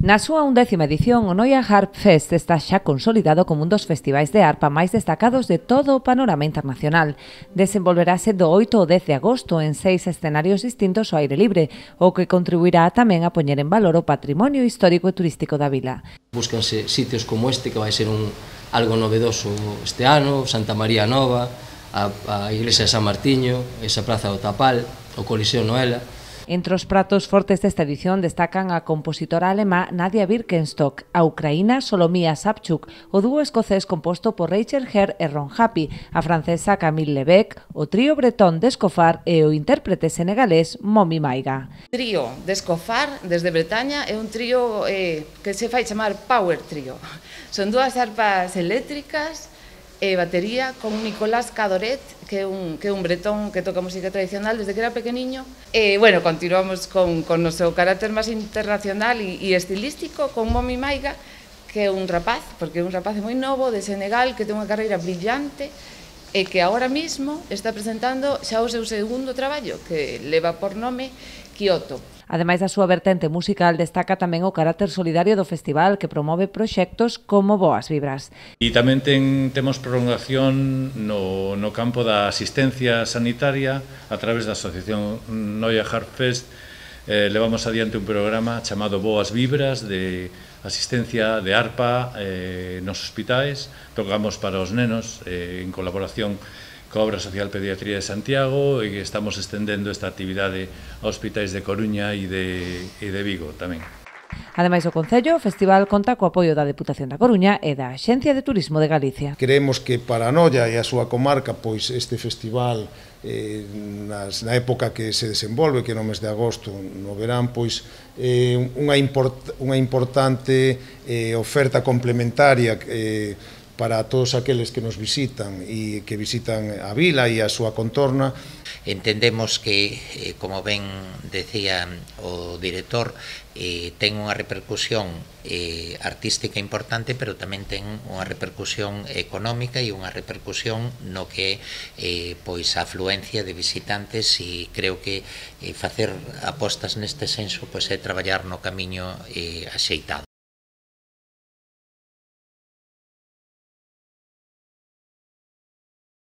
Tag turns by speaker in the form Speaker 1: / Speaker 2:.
Speaker 1: Na súa 11ª edición, o Noia Harp Fest está xa consolidado como un dos festivais de arpa máis destacados de todo o panorama internacional. Desenvolverase do 8 ao 10 de agosto en 6 escenarios distintos ao aire libre, o que contribuirá tamén a poñer en valor o patrimonio histórico e turístico da vila.
Speaker 2: Búscanse sitios como este, que vai ser algo novedoso este ano, Santa María Nova, a Iglesia de San Martiño, esa Praza do Tapal, o Coliseo Noela.
Speaker 1: Entre os pratos fortes desta edición destacan a compositora alemá Nadia Birkenstock, a ucraína Solomia Savchuk, o dúo escocés composto por Rachel Hare e Ron Happy, a francesa Camille Lebec, o trío bretón de Escofar e o intérprete senegalés Momi Maiga.
Speaker 3: O trío de Escofar, desde Bretaña, é un trío que se fai chamar Power Trio. Son dúas arpas eléctricas e batería con Nicolás Cadoret, que é un bretón que toca música tradicional desde que era pequeniño. E, bueno, continuamos con o seu carácter máis internacional e estilístico, con Momi Maiga, que é un rapaz, porque é un rapaz moi novo, de Senegal, que ten unha carreira brillante e que agora mismo está presentando xa o seu segundo traballo, que leva por nome Kyoto.
Speaker 1: Ademais da súa vertente musical, destaca tamén o carácter solidario do festival, que promove proxectos como Boas Vibras.
Speaker 4: E tamén temos prolongación no campo da asistencia sanitaria a través da Asociación Noia Harp Fest. Levamos adiante un programa chamado Boas Vibras de asistencia de arpa nos hospitais. Tocamos para os nenos en colaboración coa Obra Social Pediatría de Santiago, e estamos estendendo esta actividade a hospitais de Coruña e de Vigo tamén.
Speaker 1: Ademais, o Concello, o festival conta co apoio da Deputación da Coruña e da Axencia de Turismo de Galicia.
Speaker 5: Creemos que para a Noia e a súa comarca, pois este festival na época que se desenvolve, que no mes de agosto, no verán, pois unha importante oferta complementaria para todos aqueles que nos visitan e que visitan a vila e a súa contorna.
Speaker 6: Entendemos que, como ben decía o director, ten unha repercusión artística importante, pero tamén ten unha repercusión económica e unha repercusión no que é pois a afluencia de visitantes, e creo que facer apostas neste senso pois é traballar no camiño axeitado.